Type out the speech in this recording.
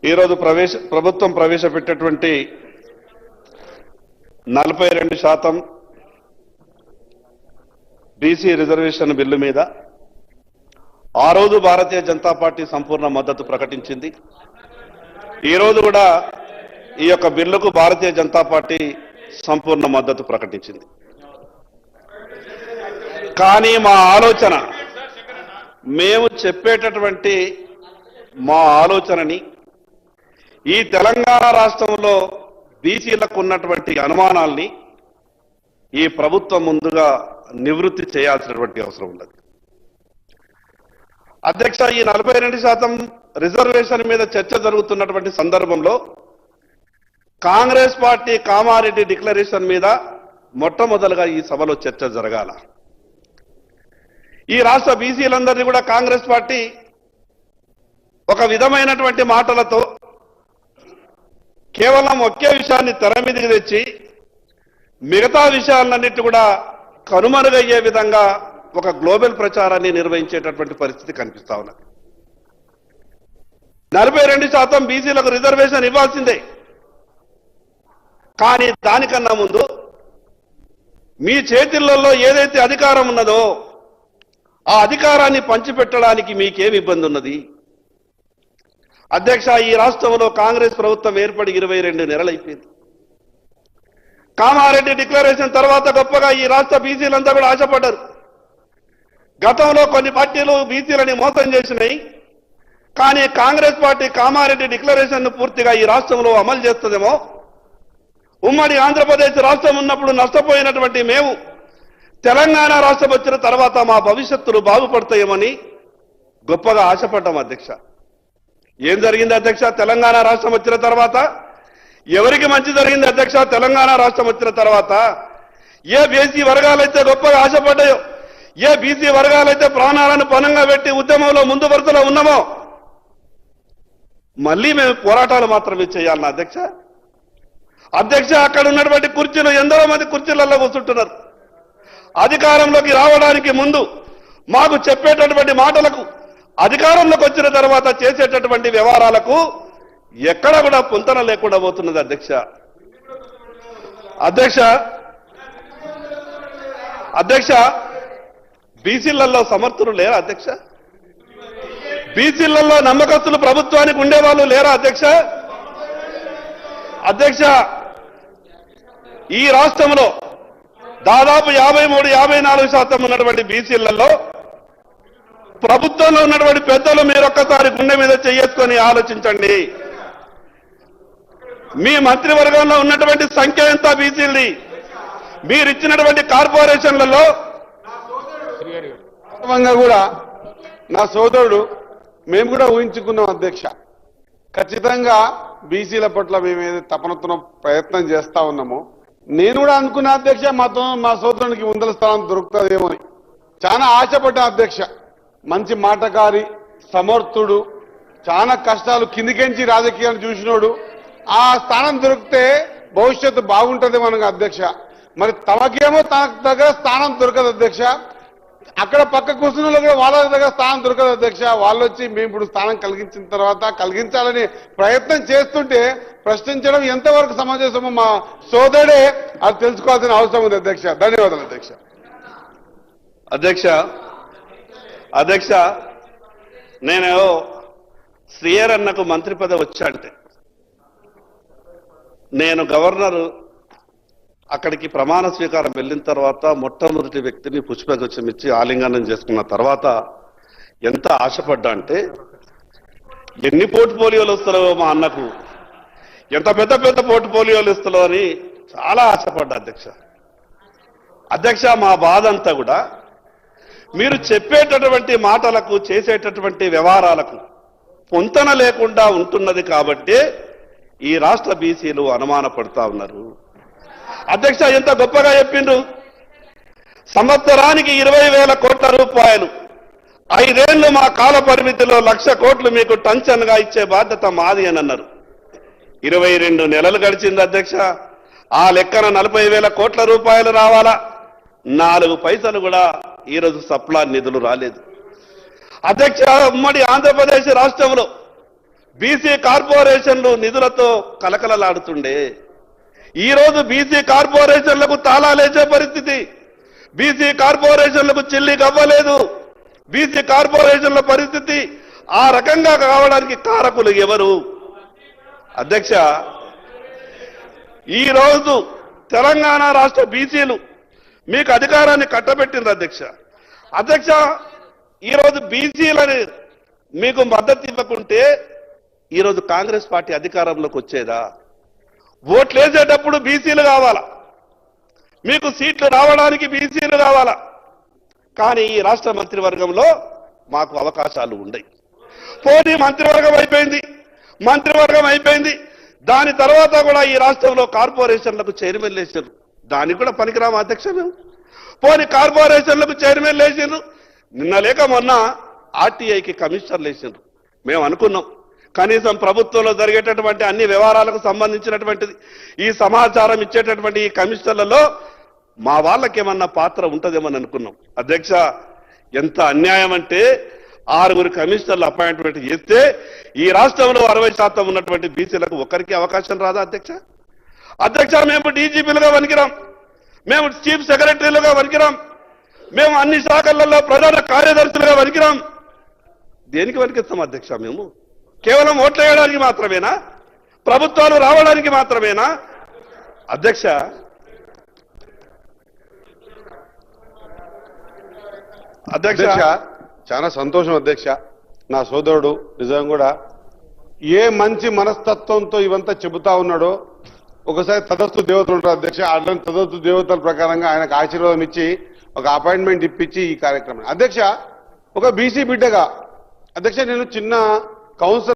ఈరోజు ప్రభుత్వం ప్రవేశపెట్టేటువంటి 42% BC reservation bill మీద ఆ రోజు భారతీయ జనతా పార్టీ సంపూర్ణ మద్దతు ప్రకటించింది. ఈ రోజు కూడా ఈ యొక్క బిల్లుకు భారతీయ జనతా పార్టీ సంపూర్ణ మద్దతు ప్రకటించింది. కానీ మా ఆలోచన, మేము చెప్పేటటువంటి మా ఆలోచనని ఈ తెలంగాణ రాష్ట్రంలో బీసీలకు ఉన్నటువంటి అనుమానాల్ని ఈ ప్రభుత్వం ముందుగా నివృత్తి చేయాల్సినటువంటి అవసరం ఉన్నది. అధ్యక్ష, ఈ 42% రిజర్వేషన్ మీద చర్చ జరుగుతున్నటువంటి సందర్భంలో కాంగ్రెస్ పార్టీ కామారెడ్డి డిక్లరేషన్ మీద మొట్టమొదలుగా ఈ సభలో చర్చ జరగాల. ఈ రాష్ట్ర బీసీలందరినీ కూడా కాంగ్రెస్ పార్టీ ఒక విధమైనటువంటి మాటలతో కేవలం ఒకే విషయాన్ని తెర మీదకి తెచ్చి మిగతా విషయాలన్నిటి కూడా కనుమరుగయ్యే విధంగా ఒక గ్లోబల్ ప్రచారాన్ని నిర్వహించేటటువంటి పరిస్థితి కనిపిస్తా ఉన్నది. 42% బీసీలకు రిజర్వేషన్ ఇవ్వాల్సిందే. కానీ దానికన్నా ముందు మీ చేతులలో ఏదైతే అధికారం ఉన్నదో ఆ అధికారాన్ని పంచిపెట్టడానికి మీకేం ఇబ్బంది ఉన్నది? అధ్యక్ష, ఈ రాష్ట్రంలో కాంగ్రెస్ ప్రభుత్వం ఏర్పడి 22 నెలలైపోయింది. కామారెడ్డి డిక్లరేషన్ తర్వాత గొప్పగా ఈ రాష్ట్ర బీసీలంతా కూడా ఆశపడ్డారు. గతంలో కొన్ని పార్టీలు బీసీలని మోసం చేసినాయి. కానీ కాంగ్రెస్ పార్టీ కామారెడ్డి డిక్లరేషన్ ను పూర్తిగా ఈ రాష్ట్రంలో అమలు చేస్తుందేమో, ఉమ్మడి ఆంధ్రప్రదేశ్ రాష్ట్రం ఉన్నప్పుడు నష్టపోయినటువంటి మేము తెలంగాణ రాష్ట్రం వచ్చిన తర్వాత మా భవిష్యత్తులు బాగుపడతాయేమని గొప్పగా ఆశపడ్డాం. అధ్యక్ష, ఏం జరిగింది అధ్యక్ష? తెలంగాణ రాష్ట్రం వచ్చిన తర్వాత ఎవరికి మంచి జరిగింది అధ్యక్ష? తెలంగాణ రాష్ట్రం వచ్చిన తర్వాత ఏ బీసీ వర్గాలైతే గొప్పగా ఆశపడ్డాయో, ఏ బీసీ వర్గాలైతే ప్రాణాలను పణంగా పెట్టి ఉద్యమంలో ముందు వరుసలో ఉన్నామో మళ్ళీ మేము పోరాటాలు మాత్రమే చేయాలన్నా అధ్యక్ష? అధ్యక్ష, అక్కడ ఉన్నటువంటి కుర్చీలు ఎందరో మంది కుర్చీలలో కూర్చుంటున్నారు. అధికారంలోకి రావడానికి ముందు మాకు చెప్పేటటువంటి మాటలకు, అధికారంలోకి వచ్చిన తర్వాత చేసేటటువంటి వ్యవహారాలకు ఎక్కడ కూడా పొంతన లేకుండా పోతున్నది. అధ్యక్ష, బీసీలలో సమర్థులు లేరా అధ్యక్ష? బీసీలలో నమ్మకస్తులు ప్రభుత్వానికి ఉండేవాళ్ళు లేరా అధ్యక్ష? అధ్యక్ష, ఈ రాష్ట్రంలో దాదాపు 53-54% ఉన్నటువంటి బీసీలలో ప్రభుత్వంలో ఉన్నటువంటి పెద్దలు మీరొక్కసారి గుండె మీద చేసుకొని ఆలోచించండి. మీ మంత్రివర్గంలో ఉన్నటువంటి సంఖ్య ఎంత బీసీలది? మీరిచ్చినటువంటి కార్పొరేషన్లలో కూడా నా సోదరుడు మేము కూడా ఊహించుకున్నాం అధ్యక్ష. ఖచ్చితంగా బీసీల పట్ల మేము ఏదైతే తపనతో ప్రయత్నం చేస్తా ఉన్నామో, నేను కూడా అనుకున్నా అధ్యక్ష, మా సోదరునికి ముందల స్థానం దొరుకుతుందేమో అని చాలా ఆశపడ్డా అధ్యక్ష. మంచి మాటకారి, సమర్థుడు, చాలా కష్టాలు కిందికెంచి రాజకీయాన్ని చూసినోడు. ఆ స్థానం దొరికితే భవిష్యత్తు బాగుంటుందేమో అనగా అధ్యక్ష. మరి తమకేమో తన దగ్గర స్థానం దొరకదు అధ్యక్ష. అక్కడ పక్క కూర్చున్న కూడా వాళ్ళ దగ్గర స్థానం దొరకదు అధ్యక్ష. వాళ్ళు వచ్చి మేము ఇప్పుడు స్థానం కలిగించిన తర్వాత కలిగించాలని ప్రయత్నం చేస్తుంటే ప్రశ్నించడం ఎంతవరకు సమంజసమో మా సోదరుడే అది తెలుసుకోవాల్సిన అవసరం ఉంది అధ్యక్ష. ధన్యవాదాలు అధ్యక్ష. అధ్యక్ష, నేను శ్రీయర్ అన్నకు మంత్రి పదవి వచ్చాంటే నేను గవర్నర్ అక్కడికి ప్రమాణ స్వీకారం వెళ్ళిన తర్వాత మొట్టమొదటి వ్యక్తిని పుష్పగుచ్చం ఇచ్చి ఆలింగనం చేసుకున్న తర్వాత ఎంత ఆశపడ్డా అంటే, ఎన్ని పోర్ట్ఫోలియోలు వస్తారో మా అన్నకు, ఎంత పెద్ద పెద్ద పోర్ట్ఫోలియోలు ఇస్తారో అని చాలా ఆశపడ్డా అధ్యక్ష. మా బాధ అంతా కూడా మీరు చెప్పేటటువంటి మాటలకు, చేసేటటువంటి వ్యవహారాలకు పొంతన లేకుండా ఉంటున్నది కాబట్టి ఈ రాష్ట్ర బీసీలు అనుమానపడతా ఉన్నారు. అధ్యక్ష, ఎంత గొప్పగా చెప్పిండ్రు. సంవత్సరానికి 20,000 కోట్ల రూపాయలు, 5 ఏళ్లు మా కాల పరిమితిలో 1,00,000 కోట్లు మీకు టంచన్గా ఇచ్చే బాధ్యత మాది అని అన్నారు. 22 నెలలు గడిచింది అధ్యక్ష. ఆ లెక్కన 40,000 కోట్ల రూపాయలు రావాలా? 4 పైసలు కూడా ఈరోజు సప్లా నిధులు రాలేదు. అధ్యక్ష, ఉమ్మడి ఆంధ్రప్రదేశ్ రాష్ట్రంలో బీసీ కార్పొరేషన్లు నిధులతో కలకలలాడుతుండే ఈ రోజు బీసీ కార్పొరేషన్లకు తాళాలేసే పరిస్థితి, బీసీ కార్పొరేషన్లకు చెల్లి గవ్వలేదు. బీసీ కార్పొరేషన్ల పరిస్థితి ఆ రకంగా కావడానికి కారకులు ఎవరు? అధ్యక్ష, ఈ రోజు తెలంగాణ రాష్ట్ర బీసీలు మీకు అధికారాన్ని కట్టబెట్టింది అధ్యక్ష. ఈరోజు బీసీలని మీకు మద్దతు ఇవ్వకుంటే ఈరోజు కాంగ్రెస్ పార్టీ అధికారంలోకి వచ్చేదా? ఓట్లు వేసేటప్పుడు బీసీలు కావాలా, మీకు సీట్లు రావడానికి బీసీలు కావాలా. కానీ ఈ రాష్ట్ర మంత్రివర్గంలో మాకు అవకాశాలు ఉన్నాయి. పోనీ మంత్రివర్గం అయిపోయింది. దాని తర్వాత కూడా ఈ రాష్ట్రంలో కార్పొరేషన్లకు చైర్మన్ వేసారు. దానికి కూడా పనికిరాము అధ్యక్ష మేము. పోనీ కార్పొరేషన్లకు చైర్మన్ వేసారు, నిన్న లేక మొన్న ఆర్టీఐకి కమిషనర్లు వేసారు. మేము అనుకున్నాం కనీసం ప్రభుత్వంలో జరిగేటటువంటి అన్ని వ్యవహారాలకు సంబంధించినటువంటిది ఈ సమాచారం ఇచ్చేటటువంటి ఈ కమిషనర్లలో మా వాళ్ళకేమన్నా పాత్ర ఉంటుందేమని అనుకున్నాం. అధ్యక్ష, ఎంత అన్యాయం అంటే 6 కమిషనర్లు అపాయింట్మెంట్ చేస్తే ఈ రాష్ట్రంలో 60% ఉన్నటువంటి బీసీలకు ఒకరికి అవకాశం రాదా అధ్యక్ష? మేము డీజీపీలుగా వనికిరాం, మేము చీఫ్ సెక్రటరీలుగా వనికిరాం, మేము అన్ని శాఖలలో ప్రధాన కార్యదర్శులుగా వనికిరాం. దేనికి వనికిస్తాం అధ్యక్ష? మేము కేవలం ఓట్లు వేయడానికి మాత్రమేనా? ప్రభుత్వాలు రావడానికి మాత్రమేనా? అధ్యక్ష, చాలా సంతోషం అధ్యక్ష. నా సోదరుడు నిజంగా కూడా ఏ మంచి మనస్తత్వంతో ఇవంతా చెబుతా ఉన్నాడో. ఒకసారి తదస్తు దేవతలు ఉంటారు అధ్యక్ష, అట్లాంటి తదస్తు దేవతల ప్రకారంగా ఆయనకు ఆశీర్వాదం ఇచ్చి ఒక అపాయింట్మెంట్ ఇప్పించి ఈ కార్యక్రమం. అధ్యక్ష, ఒక బీసీ బిడ్డగా అధ్యక్ష నేను చిన్న కౌన్సిలర్